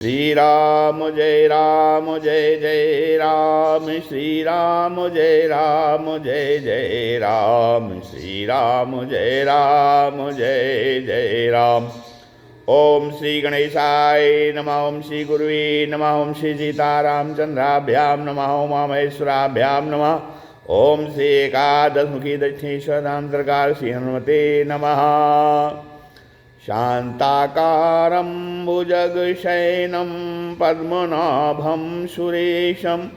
श्री राम जय जय राम, श्री राम जय जय राम, श्री राम जय जय राम। ओम श्री गणेशाय नमः, ओम श्री गुरुवे नमः, ओम श्री सीतारामचंद्राभ्याम नमः, ओम महेश्वराभ्याम नमः, ओम श्री एकादशमुखी दक्षिणेश्वरांतरकार श्री हनुमते नमः। शान्ताकारं भुजगशयनं पद्मनाभं सुरेशं,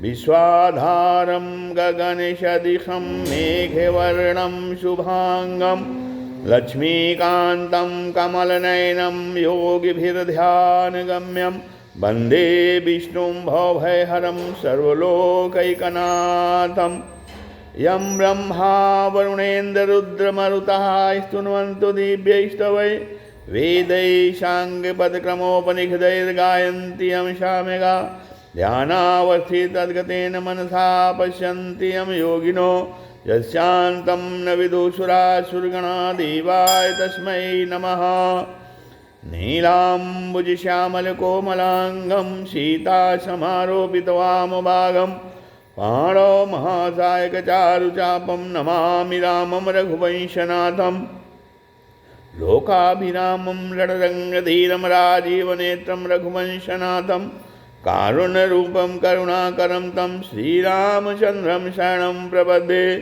विश्वाधारं गगनसदृशं मेघवर्णं शुभांगं, लक्ष्मीकान्तं कमलनयनं योगिभिर्ध्यानगम्यं, वन्दे विष्णुं भवभयहरं सर्वलोकैकनाथम्। यं ब्रह्मा वरुणेन्द्ररुद्रमरुतः स्तुन्वन्तो दिव्यैस्तवै, वेदैः साङ्गपदक्रमोपनिषदैर्गायन्ति यं सामगा, ध्यानावस्थितद्गतेन मनसा पश्यन्ति यं योगिनो, यस्यान्तं न विदुषुरासुरगणा देवाय तस्मै नमः। नीलाम्बुजश्यामलकोमलाङ्गं सीतासमारोपितवामभागं, पाणौ महासायकचारुचापं नमामि रामं रघुवंशनाथं। लोकाभिरामं रणरङ्गधीरं राजीवनेत्रं रघुवंशनाथं, कारुण्यरूपं करुणाकरं तं श्रीरामचन्द्रं शरणं प्रपद्ये।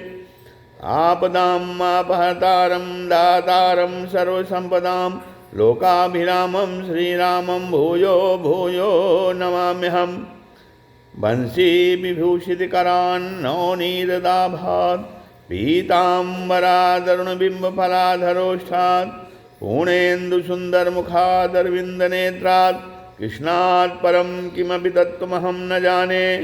आपदामपहर्तारं दातारं सर्वसम्पदां, लोकाभिरामं श्रीरामं भूयो भूयो नमाम्यहम्। बंशी विभूषितकरान्नवनीरदाभात्, पीताम्बरादरुणबिम्बफलाधरोष्ठात्, पूर्णेन्दुसुन्दरमुखादरविन्दनेत्रात्, कृष्णात् परं किमपि तत्त्वमहं न जाने।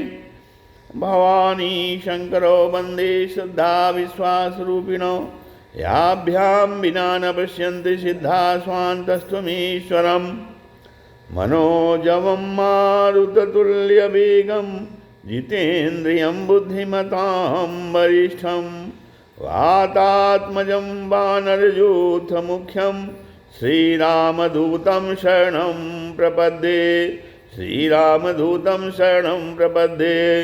भवानी शङ्करो वन्दे श्रद्धाविश्वासरूपिणो, याभ्यां विना न पश्यन्ति सिद्धा स्वान्तस्त्वमीश्वरम्। मनोजवं मारुततुल्यवेगं, जितेन्द्रियं बुद्धिमतां वरिष्ठं, वातात्मजं वानरयूथमुख्यं, श्रीरामदूतं शरणं प्रपद्ये, श्रीरामदूतं शरणं प्रपद्ये।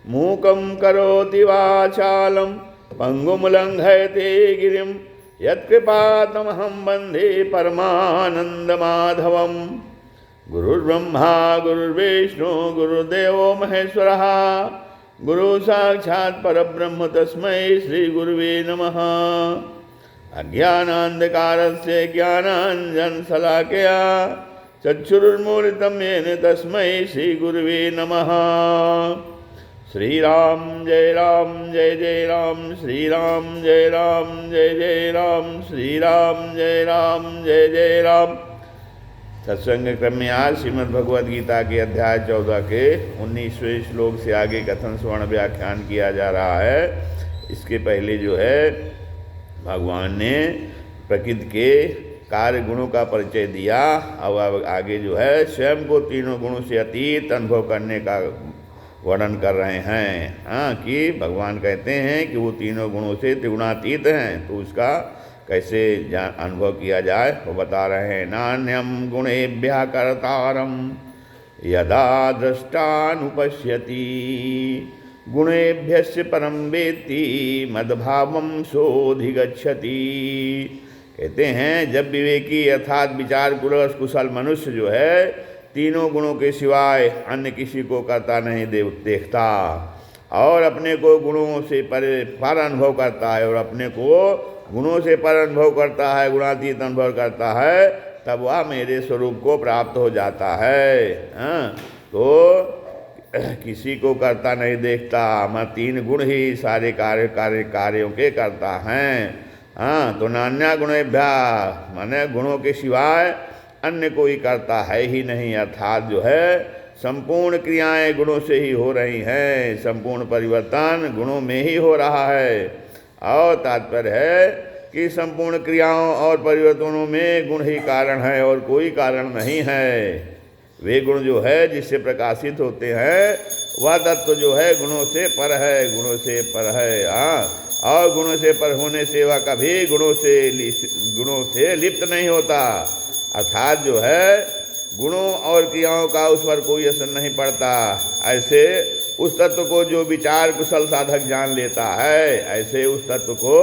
मूकं करोति वाचालं, पङ्गुं लङ्घयते गिरिं, यत्कृपातमहं वन्दे परमानन्दमाधवम्। गुरुर्ब्रह्मा गुरुर्विष्णु गुरुर्देवो महेश्वरः, गुरु साक्षात् परब्रह्म तस्मै श्री गुरुवे नमः। अज्ञानान्धकारस्य ज्ञानाञ्जनशलाकया चक्षुरुन्मीलितं येन तस्मै श्री गुरुवे नमः। श्रीराम जय जय राम, श्रीराम जय जय राम, श्रीराम जय जय राम। सत्संग क्रम में आज श्रीमद् भगवद गीता के अध्याय 14 के 19वें श्लोक से आगे कथन स्वर्ण व्याख्यान किया जा रहा है। इसके पहले जो है भगवान ने प्रकृति के कार्य गुणों का परिचय दिया। अब आगे जो है स्वयं को तीनों गुणों से अतीत अनुभव करने का वर्णन कर रहे हैं। हाँ, कि भगवान कहते हैं कि वो तीनों गुणों से त्रिगुणातीत हैं, तो उसका कैसे अनुभव किया जाए वो बता रहे हैं। नान्यम गुणेभ्यः कर्तारं यदा दृष्टानुपश्यति, गुणेभ्यस्य परं वेत्ति मद्भावं सोऽधिगच्छति। कहते हैं जब विवेकी अर्थात विचार कुशल मनुष्य जो है तीनों गुणों के सिवाय अन्य किसी को करता नहीं देखता और अपने को गुणों से पर अनुभव करता है और अपने को गुणों से पर अनुभव करता है, गुणातीत अनुभव करता है, तब वह मेरे स्वरूप को प्राप्त हो जाता है। तो किसी को करता नहीं देखता, मैं तीन गुण ही सारे कार्यों के करता हैं। तो नान्या गुणेभ्या माने गुणों के सिवाय अन्य कोई करता है ही नहीं, अर्थात जो है संपूर्ण क्रियाएं गुणों से ही हो रही हैं, संपूर्ण परिवर्तन गुणों में ही हो रहा है। और तात्पर्य है कि संपूर्ण क्रियाओं और परिवर्तनों में गुण ही कारण है और कोई कारण नहीं है। वे गुण जो है जिससे प्रकाशित होते हैं वह तत्व जो है गुणों से पर है, गुणों से पर है। और गुणों से पर होने से वह कभी गुणों से लिप्त नहीं होता। अर्थात जो है गुणों और क्रियाओं का उस पर कोई असर नहीं पड़ता। ऐसे उस तत्व को जो विचार कुशल साधक जान लेता है, ऐसे उस तत्व को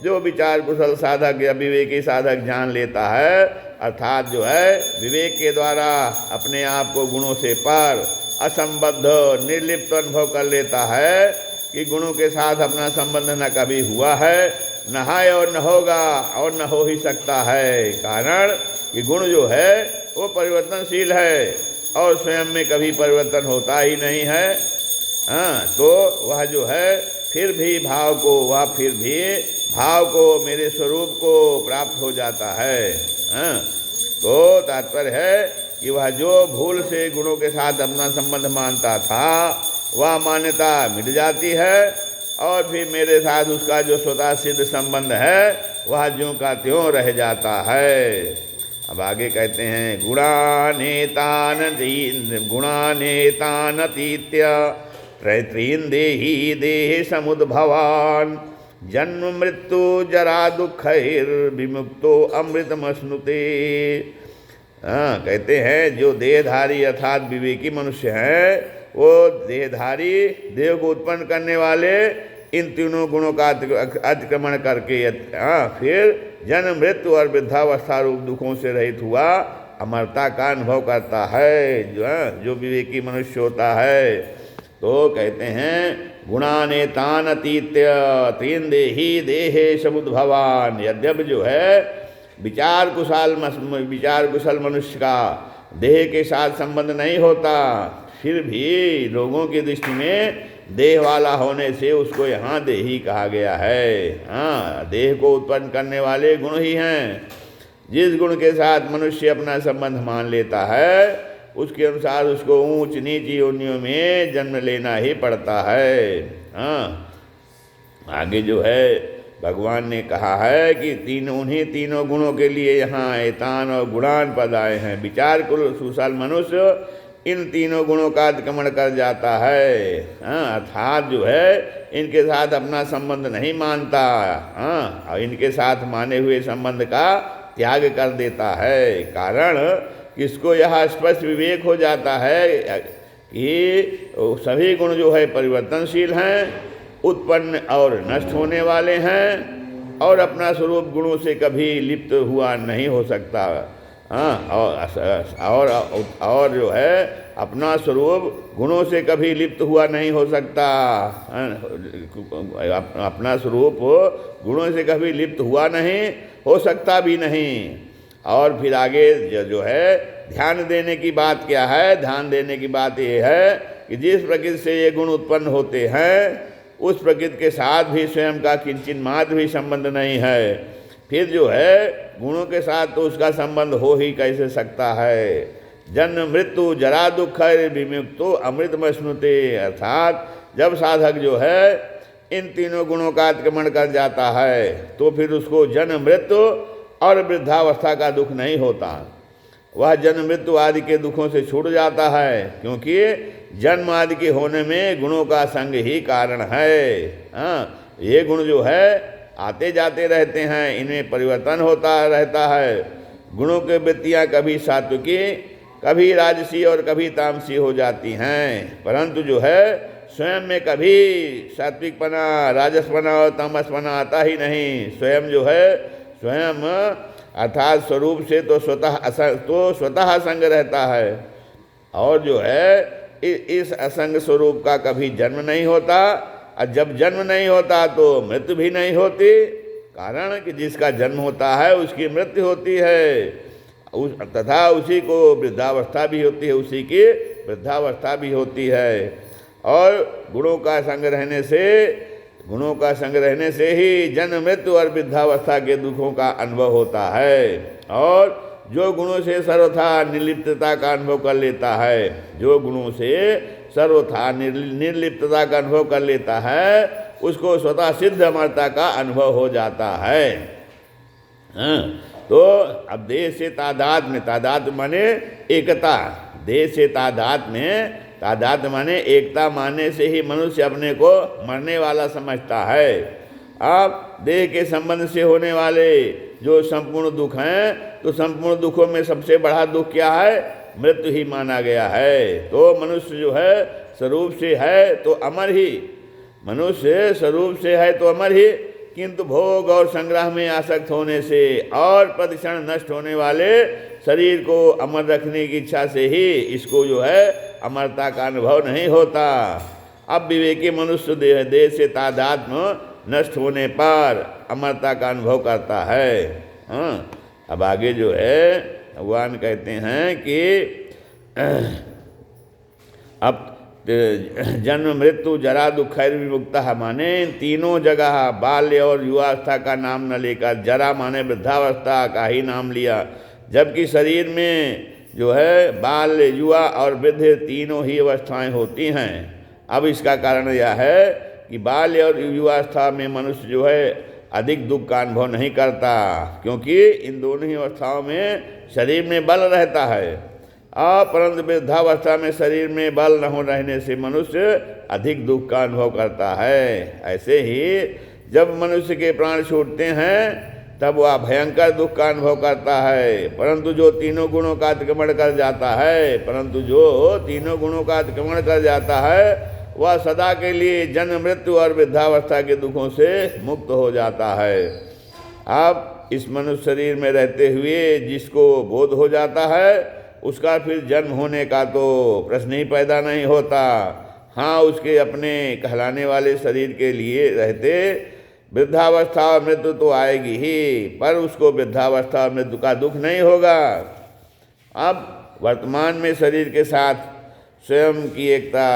जो विचार कुशल साधक या विवेकी साधक जान लेता है, अर्थात जो है विवेक के द्वारा अपने आप को गुणों से पार असंबद्ध निर्लिप्त अनुभव कर लेता है कि गुणों के साथ अपना संबंध न कभी हुआ है, न है और न होगा और न हो ही सकता है। कारण कि गुण जो है वो परिवर्तनशील है और स्वयं में कभी परिवर्तन होता ही नहीं है। तो वह जो है फिर भी भाव को मेरे स्वरूप को प्राप्त हो जाता है। तो तात्पर्य है कि वह जो भूल से गुणों के साथ अपना संबंध मानता था, वह मान्यता मिट जाती है और फिर मेरे साथ उसका जो स्वतः सिद्ध संबंध है वह ज्यों का त्यों रह जाता है। अब आगे कहते हैं गुणानेतानतीत्य त्रैत्रीन देही देह समुद्भवान जन्म मृत्यु जरा दुःखैर्विमुक्तो अमृतमश्नुते। कहते हैं जो देहधारी अर्थात विवेकी मनुष्य हैं, वो देहधारी देह को उत्पन्न करने वाले इन तीनों गुणों का अतिक्रमण करके फिर जन्म मृत्यु और वृद्धावस्था रूप दुखों से रहित हुआ अमरता का अनुभव करता है जो विवेकी मनुष्य होता है। तो कहते हैं गुणानेतान अतीत्य तीन देही देहे समुद्भवान। यद्यप जो है विचार कुशल मनुष्य का देह के साथ संबंध नहीं होता, फिर भी लोगों की दृष्टि में देह वाला होने से उसको यहाँ देही कहा गया है। देह को उत्पन्न करने वाले गुण ही हैं। जिस गुण के साथ मनुष्य अपना संबंध मान लेता है, उसके अनुसार उसको ऊंच नीच योनियों में जन्म लेना ही पड़ता है। आगे जो है भगवान ने कहा है कि उन्हीं तीनों गुणों के लिए यहाँ एतान और गुणान पद आए हैं। विचार कुशल मनुष्य इन तीनों गुणों का अतिक्रमण कर जाता है, अर्थात जो है इनके साथ अपना संबंध नहीं मानता, और इनके साथ माने हुए संबंध का त्याग कर देता है। कारण इसको यह स्पष्ट विवेक हो जाता है कि सभी गुण जो है परिवर्तनशील हैं, उत्पन्न और नष्ट होने वाले हैं और अपना स्वरूप गुणों से कभी लिप्त हुआ नहीं हो सकता। और जो है अपना स्वरूप गुणों से कभी लिप्त हुआ नहीं हो सकता। अपना स्वरूप गुणों से कभी लिप्त हुआ नहीं हो सकता भी नहीं। और फिर आगे जो है ध्यान देने की बात क्या है? ध्यान देने की बात ये है कि जिस प्रकृति से ये गुण उत्पन्न होते हैं, उस प्रकृति के साथ भी स्वयं का किंचित मात्र भी संबंध नहीं है। फिर जो है गुणों के साथ तो उसका संबंध हो ही कैसे सकता है? जन्म मृत्यु जरा दुख विमुक्तो अमृतमश्नुते। अर्थात जब साधक जो है इन तीनों गुणों का अतिक्रमण कर जाता है, तो फिर उसको जन्म मृत्यु और वृद्धावस्था का दुख नहीं होता। वह जन्म मृत्यु आदि के दुखों से छूट जाता है, क्योंकि जन्म आदि के होने में गुणों का संग ही कारण है। ये गुण जो है आते जाते रहते हैं, इनमें परिवर्तन होता रहता है। गुणों की वृत्तियाँ कभी सात्विकी, कभी राजसी और कभी तामसी हो जाती हैं, परंतु जो है स्वयं में कभी सात्विकपना, राजसपना और तामसपना आता ही नहीं। स्वयं जो है स्वयं अर्थात स्वरूप से तो स्वतः असंग रहता है, और जो है इस असंग स्वरूप का कभी जन्म नहीं होता, और जब जन्म नहीं होता तो मृत्यु भी नहीं होती। कारण कि जिसका जन्म होता है उसकी मृत्यु होती है, तथा उसी को वृद्धावस्था भी होती है, उसी की वृद्धावस्था भी होती है। और गुणों का संग रहने से ही जन्म मृत्यु और वृद्धावस्था के दुखों का अनुभव होता है। और जो गुणों से सर्वथा निर्लिप्तता का अनुभव कर लेता है, जो गुणों से सर्वथा निर्लिप्तता का अनुभव कर लेता है, उसको स्वतः सिद्ध अमरता का अनुभव हो जाता है। तो अब देह से तादात्म्य माने एकता। देह से तादात्म्य माने एकता माने से ही मनुष्य अपने को मरने वाला समझता है। अब देह के संबंध से होने वाले जो संपूर्ण दुख हैं, तो संपूर्ण दुखों में सबसे बड़ा दुख क्या है? मृत्यु ही माना गया है। तो मनुष्य जो है स्वरूप से है तो अमर ही, मनुष्य स्वरूप से है तो अमर ही, किंतु भोग और संग्रह में आसक्त होने से और प्रतिक्षण नष्ट होने वाले शरीर को अमर रखने की इच्छा से ही इसको जो है अमरता का अनुभव नहीं होता। अब विवेकी मनुष्य देह से तादात्म्य नष्ट होने पर अमरता का अनुभव करता है। हाँ, अब आगे जो है भगवान कहते हैं कि अब जन्म मृत्यु जरा दुखैर विमुक्ता, माने तीनों जगह बाल्य और युवावस्था का नाम न लेकर जरा माने वृद्धावस्था का ही नाम लिया, जबकि शरीर में जो है बाल्य युवा और वृद्ध तीनों ही अवस्थाएं होती हैं। अब इसका कारण यह है कि बाल्य और युवावस्था में मनुष्य जो है अधिक दुख का अनुभव नहीं करता, क्योंकि इन दोनों ही अवस्थाओं में शरीर में बल रहता है। परंतु वृद्धावस्था में शरीर में बल न हो रहने से मनुष्य अधिक दुख का अनुभव करता है। ऐसे ही जब मनुष्य के प्राण छूटते हैं तब वह भयंकर दुख का अनुभव करता है, परंतु जो तीनों गुणों का अतिक्रमण कर जाता है वह सदा के लिए जन्म मृत्यु और वृद्धावस्था के दुखों से मुक्त हो जाता है। अब इस मनुष्य शरीर में रहते हुए जिसको बोध हो जाता है उसका फिर जन्म होने का तो प्रश्न ही पैदा नहीं होता। हाँ, उसके अपने कहलाने वाले शरीर के लिए रहते वृद्धावस्था और मृत्यु तो आएगी ही, पर उसको वृद्धावस्था और मृत्यु का दुख नहीं होगा। अब वर्तमान में शरीर के साथ स्वयं की एकता,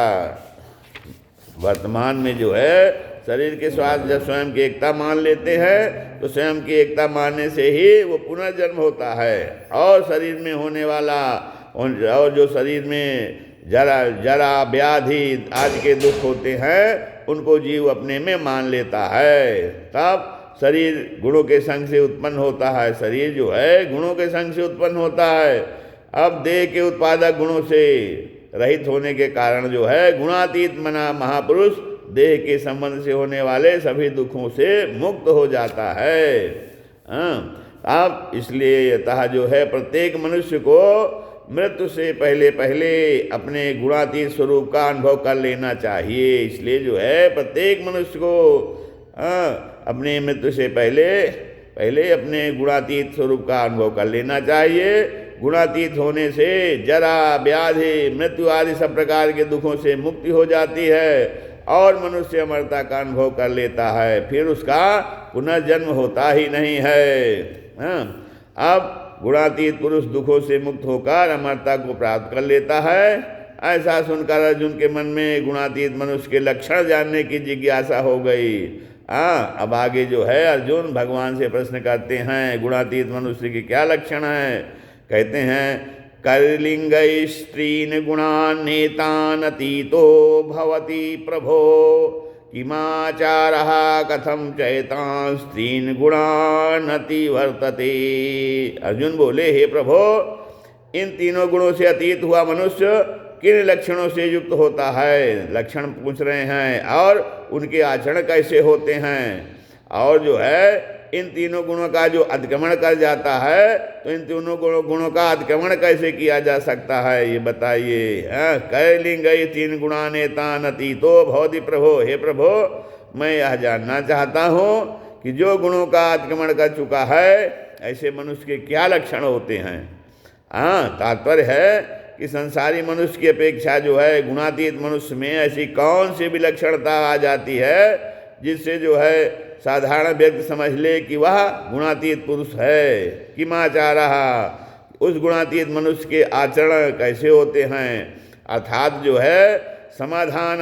वर्तमान में जो है शरीर के साथ जब स्वयं की एकता मान लेते हैं तो स्वयं की एकता मानने से ही वो पुनर्जन्म होता है, और शरीर में होने वाला और जो शरीर में जरा व्याधि आदि के दुख होते हैं उनको जीव अपने में मान लेता है। तब शरीर गुणों के संग से उत्पन्न होता है, शरीर जो है गुणों के संग से उत्पन्न होता है। अब देह के उत्पादक गुणों से रहित होने के कारण जो है गुणातीत मना महापुरुष देह के संबंध से होने वाले सभी दुखों से मुक्त हो जाता है। अब इसलिए यतः जो है प्रत्येक मनुष्य को मृत्यु से पहले पहले अपने गुणातीत स्वरूप का अनुभव कर लेना चाहिए। इसलिए जो है प्रत्येक मनुष्य को अपने मृत्यु से पहले अपने गुणातीत स्वरूप का अनुभव कर लेना चाहिए। गुणातीत होने से जरा व्याधि मृत्यु आदि सब प्रकार के दुखों से मुक्ति हो जाती है और मनुष्य अमरता का अनुभव कर लेता है, फिर उसका पुनर्जन्म होता ही नहीं है। अब गुणातीत पुरुष दुखों से मुक्त होकर अमरता को प्राप्त कर लेता है। ऐसा सुनकर अर्जुन के मन में गुणातीत मनुष्य के लक्षण जानने की जिज्ञासा हो गई। अब आगे जो है अर्जुन भगवान से प्रश्न करते हैं गुणातीत मनुष्य के क्या लक्षण हैं। कहते हैं कर्लिंग स्त्रीन गुणान नेतान अतीतो भवति प्रभो किमाचारः कथम चैतान स्त्रीन गुणान अति वर्तते। अर्जुन बोले, हे प्रभो, इन तीनों गुणों से अतीत हुआ मनुष्य किन लक्षणों से युक्त होता है, लक्षण पूछ रहे हैं, और उनके आचरण कैसे होते हैं, और जो है इन तीनों गुणों का जो अतिक्रमण कर जाता है तो इन तीनों गुणों का अतिक्रमण कैसे किया जा सकता है, ये बताइए। कैलिंग तीन गुणा नेतान अतीतो भवति प्रभो। हे प्रभो, मैं यह जानना चाहता हूँ कि जो गुणों का अतिक्रमण कर चुका है ऐसे मनुष्य के क्या लक्षण होते हैं। तात्पर्य है कि संसारी मनुष्य की अपेक्षा जो है गुणातीत मनुष्य में ऐसी कौन सी विलक्षणता आ जाती है जिससे जो है साधारण व्यक्ति समझ ले कि वह गुणातीत पुरुष है। किमाचारः, उस गुणातीत मनुष्य के आचरण कैसे होते हैं, अर्थात जो है समाधान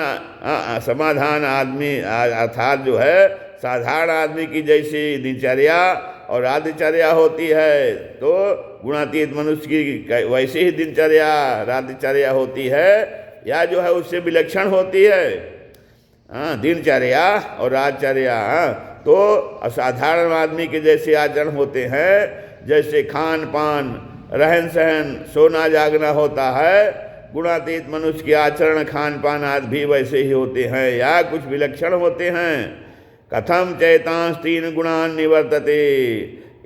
आदमी, अर्थात जो है साधारण आदमी की जैसी दिनचर्या और रात्रिचर्या होती है तो गुणातीत मनुष्य की वैसी ही दिनचर्या रात्रिचर्या होती है, या जो है उससे विलक्षण होती है। दिनचर्या और रातचर्या तो असाधारण आदमी के जैसे आचरण होते हैं, जैसे खान पान रहन सहन सोना जागना होता है, गुणातीत मनुष्य के आचरण खान पान आदि भी वैसे ही होते हैं या कुछ विलक्षण होते हैं। कथम चैतांश तीन गुणान निवर्तते,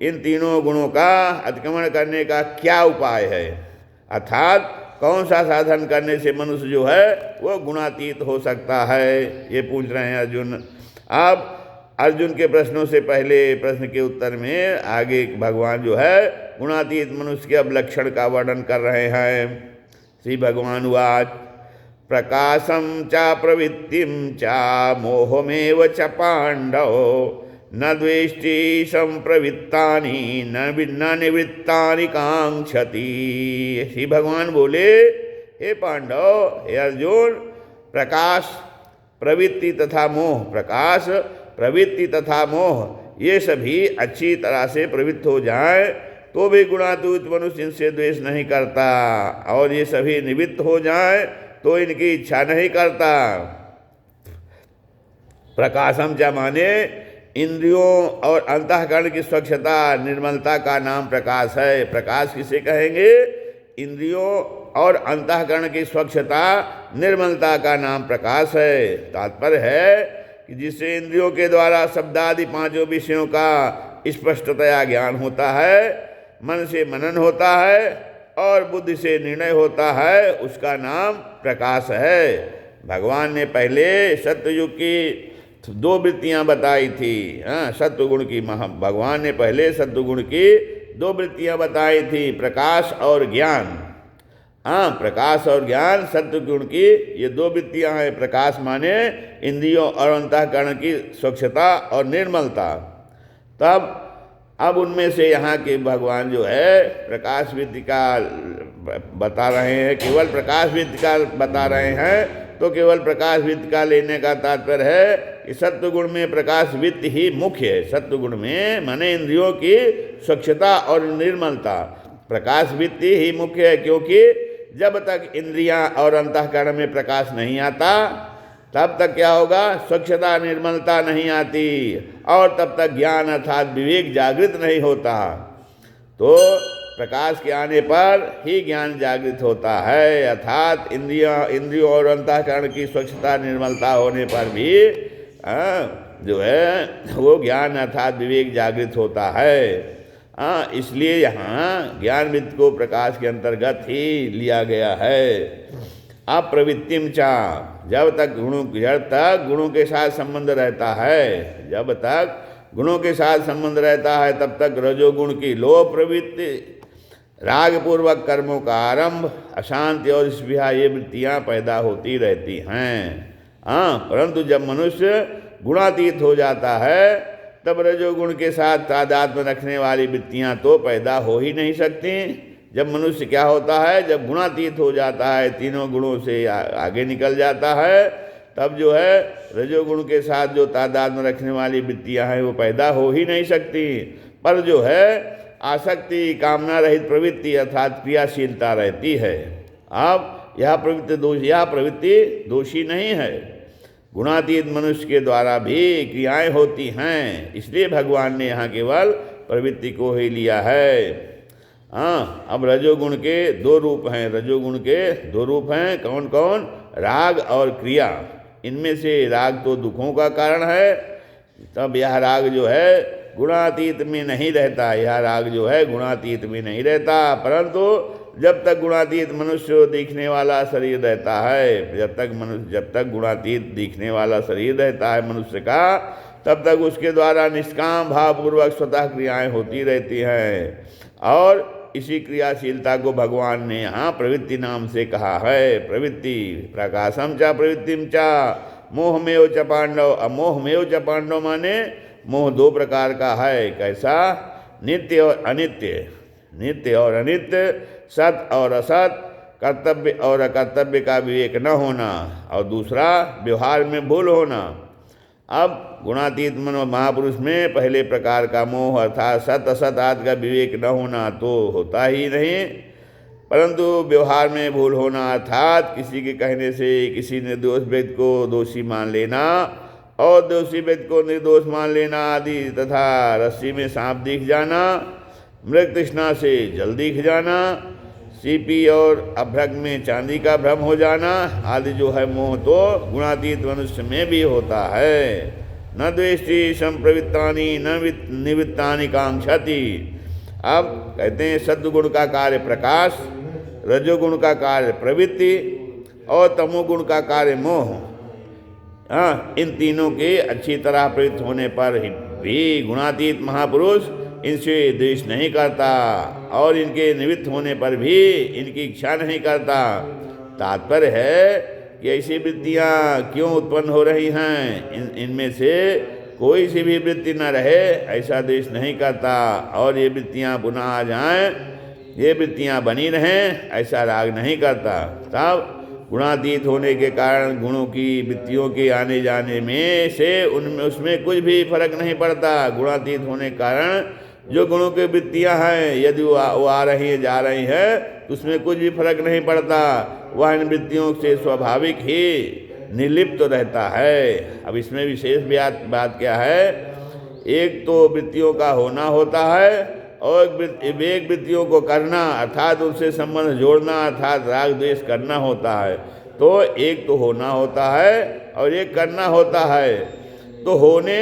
इन तीनों गुणों का अतिक्रमण करने का क्या उपाय है। अर्थात कौन सा साधन करने से मनुष्य जो है वो गुणातीत हो सकता है, ये पूछ रहे हैं अर्जुन। अब अर्जुन के प्रश्नों से पहले प्रश्न के उत्तर में आगे भगवान जो है गुणातीत मनुष्य के अब लक्षण का वर्णन कर रहे हैं। श्री भगवान वाच प्रकाशम च प्रवृत्तिम च मोहमेव च पांडव न द्वेष्टि संप्रवृत्तानि न निवृत्तानि कांक्षति। श्री भगवान बोले, हे पांडव, हे अर्जुन, प्रकाश, प्रवृत्ति तथा मोह, प्रकाश, प्रवृत्ति तथा मोह ये सभी अच्छी तरह से प्रवृत्त हो जाए तो भी गुणातीत मनुष्य इनसे द्वेष नहीं करता, और ये सभी निवृत्त हो जाए तो इनकी इच्छा नहीं करता। प्रकाशम क्या माने इंद्रियों और अंतःकरण की स्वच्छता निर्मलता का नाम प्रकाश है। प्रकाश किसे कहेंगे? इंद्रियों और अंतःकरण की स्वच्छता निर्मलता का नाम प्रकाश है। तात्पर्य है कि जिससे इंद्रियों के द्वारा शब्दादि पांचों विषयों का स्पष्टतया ज्ञान होता है, मन से मनन होता है और बुद्धि से निर्णय होता है, उसका नाम प्रकाश है। भगवान ने पहले सत्युग की दो वृत्तियां बताई थी, सत्वगुण की। भगवान ने पहले सत्वगुण की दो वृत्तियां बताई थी, प्रकाश और ज्ञान। प्रकाश और ज्ञान सत्वगुण की ये दो वृत्तियां हैं। प्रकाश माने इंद्रियों और अंतःकरण की स्वच्छता और निर्मलता। तब अब उनमें से यहाँ के भगवान जो है प्रकाश वृत्ति का बता रहे हैं, केवल प्रकाश वृत्ति का बता रहे हैं। तो केवल प्रकाश वृत्ति का लेने का तात्पर्य है कि सत्वगुण में प्रकाश वृत्ति ही मुख्य है। सत्वगुण में माने इंद्रियों की स्वच्छता और निर्मलता, प्रकाश वृत्ति ही मुख्य है। क्योंकि जब तक इंद्रियां और अंतःकरण में प्रकाश नहीं आता तब तक क्या होगा? स्वच्छता निर्मलता नहीं आती, और तब तक ज्ञान अर्थात विवेक जागृत नहीं होता। तो प्रकाश के आने पर ही ज्ञान जागृत होता है, अर्थात इंद्रियों और अंतःकरण की स्वच्छता निर्मलता होने पर भी जो है वो ज्ञान अर्थात विवेक जागृत होता है। इसलिए यहाँ ज्ञान वृत्ति को प्रकाश के अंतर्गत ही लिया गया है। अप्रवृत्तिम चा, जब तक गुणों के साथ संबंध रहता है, जब तक गुणों के साथ संबंध रहता है तब तक रजोगुण की लोभ प्रवृत्ति, राग पूर्वक कर्मों का आरंभ, अशांति और स्पृहा ये वृत्तियाँ पैदा होती रहती हैं। परंतु जब मनुष्य गुणातीत हो जाता है तब रजोगुण के साथ तादात्म्य रखने वाली वृत्तियाँ तो पैदा हो ही नहीं सकती। जब मनुष्य क्या होता है? जब गुणातीत हो जाता है, तीनों गुणों से आगे निकल जाता है, तब जो है रजोगुण के साथ जो तादात्म्य रखने वाली वृत्तियाँ हैं वो पैदा हो ही नहीं सकती। पर जो है आसक्ति, कामना रहित प्रवृत्ति अर्थात क्रियाशीलता रहती है। अब यह प्रवृत्ति दोषी नहीं है। गुणातीत मनुष्य के द्वारा भी क्रियाएं होती हैं, इसलिए भगवान ने यहाँ केवल प्रवृत्ति को ही लिया है। अब रजोगुण के दो रूप हैं। रजोगुण के दो रूप हैं, कौन कौन? राग और क्रिया। इनमें से राग तो दुखों का कारण है, तब यह राग जो है गुणातीत में नहीं रहता। यह राग जो है गुणातीत में नहीं रहता, परंतु जब तक गुणातीत मनुष्य दिखने वाला शरीर रहता है, जब तक गुणातीत दिखने वाला शरीर रहता है मनुष्य का, तब तक उसके द्वारा निष्काम भावपूर्वक स्वतः क्रियाएं होती रहती हैं। और इसी क्रियाशीलता को भगवान ने यहाँ प्रवृत्ति नाम से कहा है। प्रवृत्ति प्रकाशम चा प्रवृत्तिम चा मोहमेव च पांडव। अमोहमेव च पांडव माने मोह दो प्रकार का है। कैसा? नित्य और अनित्य। नित्य और अनित्य, सत और असत, कर्तव्य और अकर्तव्य का विवेक न होना, और दूसरा व्यवहार में भूल होना। अब गुणातीत महापुरुष में पहले प्रकार का मोह अर्थात सत असत आदि का विवेक न होना तो होता ही नहीं, परंतु व्यवहार में भूल होना अर्थात किसी के कहने से किसी निर्दोष व्यक्ति को दोषी मान लेना और दोषी व्यक्ति को निर्दोष मान लेना आदि, तथा रस्सी में सांप दिख जाना, मृग तृष्णा से जल दिख जाना, सीपी और अभ्रक में चांदी का भ्रम हो जाना आदि जो है मोह तो गुणातीत मनुष्य में भी होता है। न द्वेष्टि संप्रवृत्तानि न निवृत्तानि कांक्षति। अब कहते हैं सद्गुण का कार्य प्रकाश, रजोगुण का कार्य प्रवृत्ति और तमोगुण का कार्य मोह। हाँ, इन तीनों के अच्छी तरह प्रयुक्त होने पर भी गुणातीत महापुरुष इनसे द्वेष नहीं करता और इनके निवृत्त होने पर भी इनकी इच्छा नहीं करता। तात्पर्य है कि ऐसी वृत्तियाँ क्यों उत्पन्न हो रही हैं, इनमें से कोई सी भी वृत्ति न रहे ऐसा द्वेष नहीं करता, और ये वृत्तियाँ पुनः आ जाएं, ये वृत्तियाँ बनी रहें ऐसा राग नहीं करता। तब गुणातीत होने के कारण गुणों की वृत्तियों के आने जाने में से उनमें उसमें कुछ भी फर्क नहीं पड़ता। गुणातीत होने के कारण जो गुणों की वृत्तियां हैं यदि वो आ रही हैं जा रही हैं तो उसमें कुछ भी फर्क नहीं पड़ता, वह इन वृत्तियों से स्वाभाविक ही निर्लिप्त रहता है। अब इसमें विशेष बात क्या है, एक तो वृत्तियों का होना होता है और एक वृत्तियों को करना अर्थात उनसे संबंध जोड़ना अर्थात राग द्वेष करना होता है। तो एक तो होना होता है और एक करना होता है। तो होने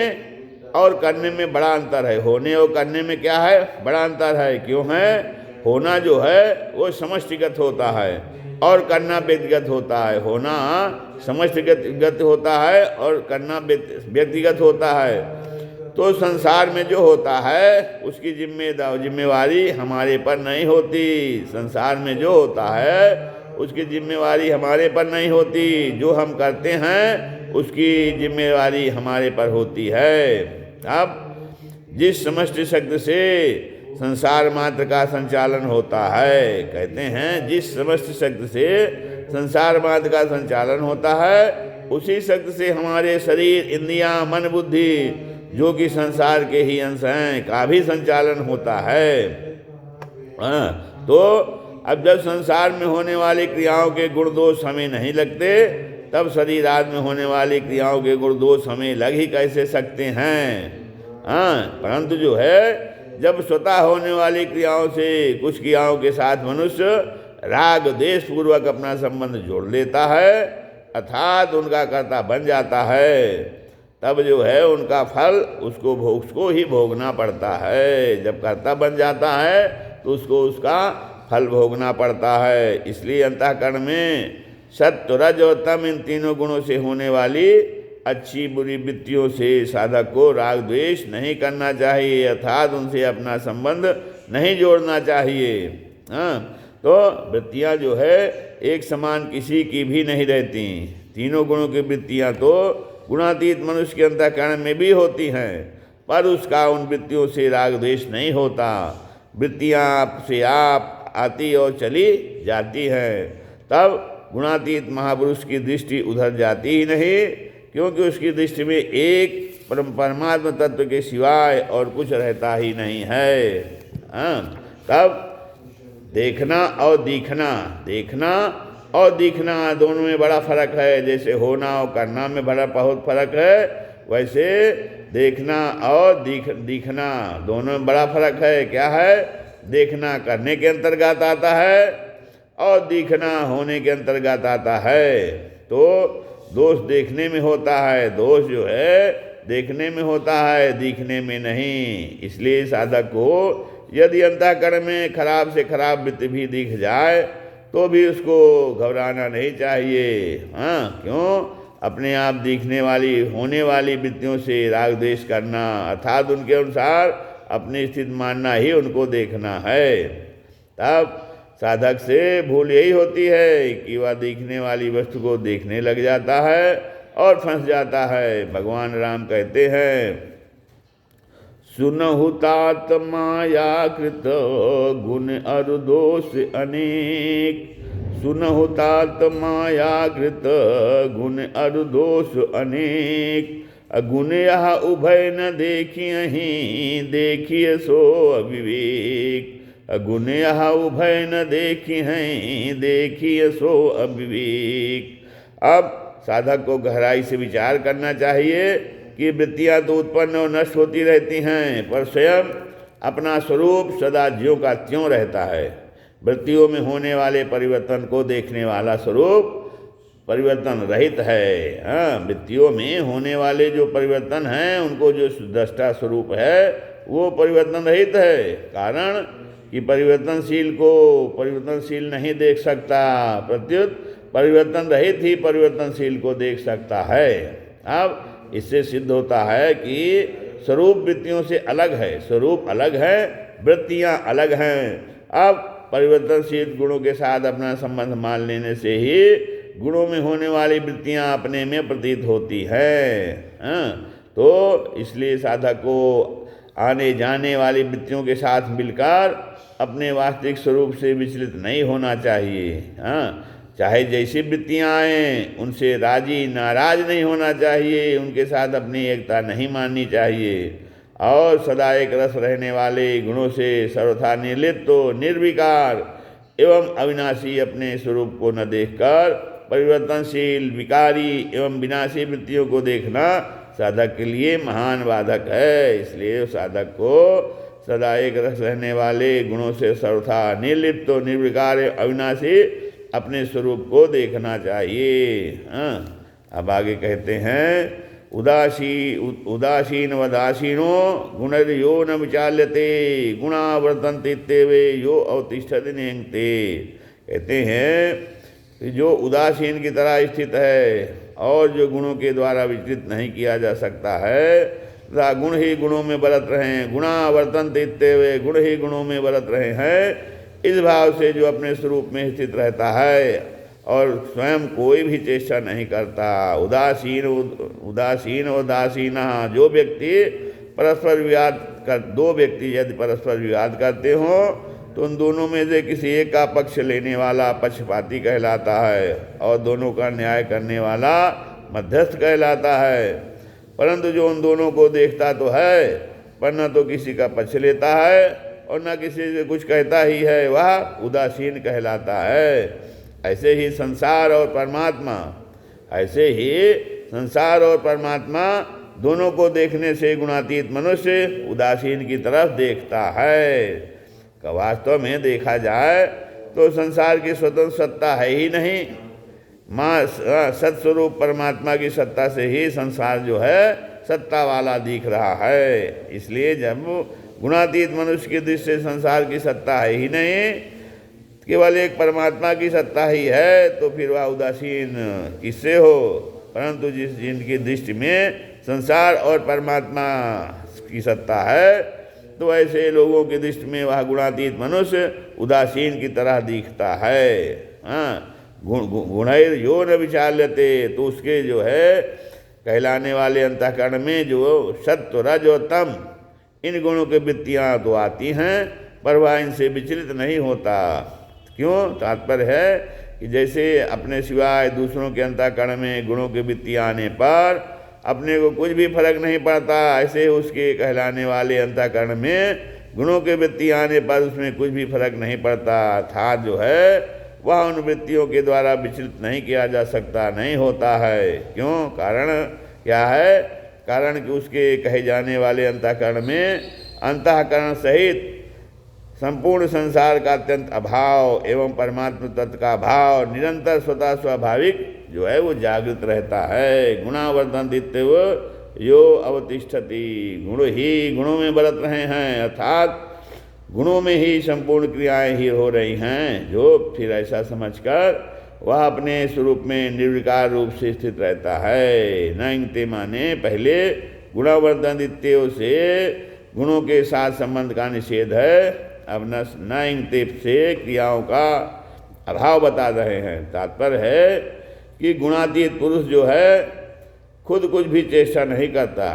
और करने में बड़ा अंतर है। होने और करने में क्या है, बड़ा अंतर है। क्यों है? होना जो है वो समष्टिगत होता है और करना व्यक्तिगत होता है। होना समष्टिगत होता है और करना व्यक्तिगत होता है। तो संसार में जो होता है उसकी जिम्मेवारी हमारे पर नहीं होती। संसार में जो होता है उसकी जिम्मेवारी हमारे पर नहीं होती। जो हम करते हैं उसकी जिम्मेवारी हमारे पर होती है। अब जिस समष्टि शक्ति से संसार मात्र का संचालन होता है, कहते हैं जिस समष्टि शक्ति से संसार मात्र का संचालन होता है उसी शक्ति से हमारे शरीर, इंद्रियां, मन, बुद्धि जो कि संसार के ही अंश हैं का भी संचालन होता है। तो अब जब संसार में होने वाली क्रियाओं के गुण दोष हमें नहीं लगते तब शरीर आदि में होने वाली क्रियाओं के गुण दोष हमें लग ही कैसे सकते हैं। परंतु जो है जब स्वतः होने वाली क्रियाओं से कुछ क्रियाओं के साथ मनुष्य राग द्वेष पूर्वक अपना संबंध जोड़ लेता है अर्थात उनका कर्ता बन जाता है, तब जो है उनका फल उसको ही भोगना पड़ता है। जब कर्ता बन जाता है तो उसको उसका फल भोगना पड़ता है। इसलिए अंतःकरण में सत्व, रज और तम इन तीनों गुणों से होने वाली अच्छी बुरी वृत्तियों से साधक को राग द्वेष नहीं करना चाहिए अर्थात उनसे अपना संबंध नहीं जोड़ना चाहिए। तो वृत्तियाँ जो है एक समान किसी की भी नहीं रहती। तीनों गुणों की वृत्तियाँ तो गुणातीत मनुष्य के अंतःकरण में भी होती हैं पर उसका उन वृत्तियों से राग द्वेष नहीं होता। वृत्तियाँ आप से आप आती और चली जाती हैं, तब गुणातीत महापुरुष की दृष्टि उधर जाती ही नहीं, क्योंकि उसकी दृष्टि में एक परमात्मा तत्व के सिवाय और कुछ रहता ही नहीं है। तब देखना और दिखना दोनों में बड़ा फर्क है। जैसे होना और करना में बहुत फर्क है, वैसे देखना और दिखना दोनों में बड़ा फर्क है। क्या है? देखना करने के अंतर्गत आता है और दिखना होने के अंतर्गत आता है। तो दोष देखने में होता है, दोष जो है देखने में होता है, दिखने में नहीं। इसलिए साधक को यदि अंतःकरण में खराब से खराब वृत्ति भी दिख जाए तो भी उसको घबराना नहीं चाहिए। क्यों? अपने आप दिखने वाली होने वाली वृत्तियों से राग द्वेष करना अर्थात उनके अनुसार अपनी स्थिति मानना ही उनको देखना है। तब साधक से भूल यही होती है कि वह दिखने वाली वस्तु को देखने लग जाता है और फंस जाता है। भगवान राम कहते हैं, सुनहु तात माया कृत गुण अरु दोष अनेक। सुनहु तात माया कृत गुण अरु दोष अनेक। गुण यह उभय न देखियहि देखिय सो अविवेक। गुण यह उभय न देखियहि देखिय सो अविवेक। अब साधक को गहराई से विचार करना चाहिए कि वृत्तियाँ तो उत्पन्न और नष्ट होती रहती हैं पर स्वयं अपना स्वरूप सदा ज्यों का त्यों रहता है। वृत्तियों में होने वाले परिवर्तन को देखने वाला स्वरूप परिवर्तन रहित है। वृत्तियों में होने वाले जो परिवर्तन हैं उनको जो दृष्टा स्वरूप है वो परिवर्तन रहित है। कारण कि परिवर्तनशील को परिवर्तनशील नहीं देख सकता, प्रत्युत परिवर्तन रहित ही परिवर्तनशील को देख सकता है। अब इससे सिद्ध होता है कि स्वरूप वृत्तियों से अलग है, स्वरूप अलग है, वृत्तियां अलग हैं। अब परिवर्तनशील गुणों के साथ अपना संबंध मान लेने से ही गुणों में होने वाली वृत्तियां अपने में प्रतीत होती है। तो इसलिए साधक को आने जाने वाली वृत्तियों के साथ मिलकर अपने वास्तविक स्वरूप से विचलित नहीं होना चाहिए। चाहे जैसी वृत्तियां आएँ उनसे राजी नाराज नहीं होना चाहिए, उनके साथ अपनी एकता नहीं माननी चाहिए, और सदा एक रस रहने वाले गुणों से सर्वथा निर्लिप्त तो निर्विकार एवं अविनाशी अपने स्वरूप को न देखकर परिवर्तनशील, विकारी एवं विनाशी वृत्तियों को देखना साधक के लिए महान बाधक है। इसलिए साधक को सदा एक रस रहने वाले गुणों से सर्वथा निर्लिप्त तो निर्विकार अविनाशी अपने स्वरूप को देखना चाहिए। अब आगे कहते हैं उदासीन वदासीनो गुणर्यो न विचाल्यते गुणा वर्तन्ते इत्येवे यो अवतिष्ठति नियंते। कहते हैं कि जो उदासीन की तरह स्थित है और जो गुणों के द्वारा विचलित नहीं किया जा सकता है, तथा गुण ही गुणों में बरत रहे हैं, गुणा वर्तन्ते इत्येवे गुण ही गुणों में बरत रहे हैं, इस भाव से जो अपने स्वरूप में स्थित रहता है और स्वयं कोई भी चेष्टा नहीं करता। उदासीन जो व्यक्ति परस्पर विवाद कर, दो व्यक्ति यदि परस्पर विवाद करते हों तो उन दोनों में से किसी एक का पक्ष लेने वाला पक्षपाती कहलाता है और दोनों का न्याय करने वाला मध्यस्थ कहलाता है। परंतु जो उन दोनों को देखता तो है पर न तो किसी का पक्ष लेता है और न किसी से कुछ कहता ही है, वह उदासीन कहलाता है। ऐसे ही संसार और परमात्मा दोनों को देखने से गुणातीत मनुष्य उदासीन की तरफ देखता है। वास्तव में देखा जाए तो संसार की स्वतंत्र सत्ता है ही नहीं, माँ सत्स्वरूप परमात्मा की सत्ता से ही संसार जो है सत्ता वाला दिख रहा है। इसलिए जब गुणातीत मनुष्य की दृष्टि से संसार की सत्ता है ही नहीं, केवल एक परमात्मा की सत्ता ही है, तो फिर वह उदासीन किससे हो। परंतु जिनकी दृष्टि में संसार और परमात्मा की सत्ता है, तो ऐसे लोगों की दृष्टि में वह गुणातीत मनुष्य उदासीन की तरह दिखता है। गुणैर यो न विचाल्यते, तो उसके जो है कहलाने वाले अंतःकरण में जो सत्व रज और तम इन गुणों की वृत्तियाँ तो आती हैं, पर वह इनसे विचलित नहीं होता। क्यों? तात्पर्य है कि जैसे अपने सिवाय दूसरों के अंतःकरण में गुणों की वृत्तियाँ आने पर अपने को कुछ भी फर्क नहीं पड़ता, ऐसे उसके कहलाने वाले अंतःकरण में गुणों की वृत्तियाँ आने पर उसमें कुछ भी फर्क नहीं पड़ता। अर्थात जो है वह उन वृत्तियों के द्वारा विचलित नहीं किया जा सकता, नहीं होता है। क्यों? कारण क्या है? कारण कि उसके कहे जाने वाले अंतःकरण में अंतःकरण सहित संपूर्ण संसार का अत्यंत अभाव एवं परमात्मा तत्व का भाव निरंतर स्वतः स्वाभाविक जो है वो जागृत रहता है। गुणावर्तन्ते यो अवतिष्ठति, गुण ही गुणों में बरत रहे हैं, अर्थात गुणों में ही संपूर्ण क्रियाएं ही हो रही हैं। जो फिर ऐसा समझकर वह अपने स्वरूप में निर्विकार रूप से स्थित रहता है। नंगते माने पहले गुणावर्तन्ते से गुणों के साथ संबंध का निषेध है। अब नंगते से क्रियाओं का अभाव बता रहे हैं। तात्पर्य है कि गुणातीत पुरुष जो है खुद कुछ भी चेष्टा नहीं करता।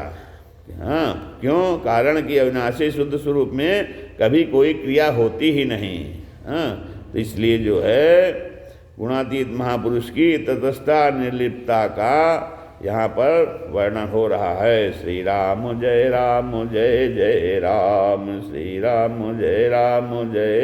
क्यों? कारण कि अविनाशी शुद्ध स्वरूप में कभी कोई क्रिया होती ही नहीं। तो इसलिए जो है गुणातीत महापुरुष की तटस्थता निर्लिप्तता का यहाँ पर वर्णन हो रहा है। श्री राम जय जय राम, श्री राम जय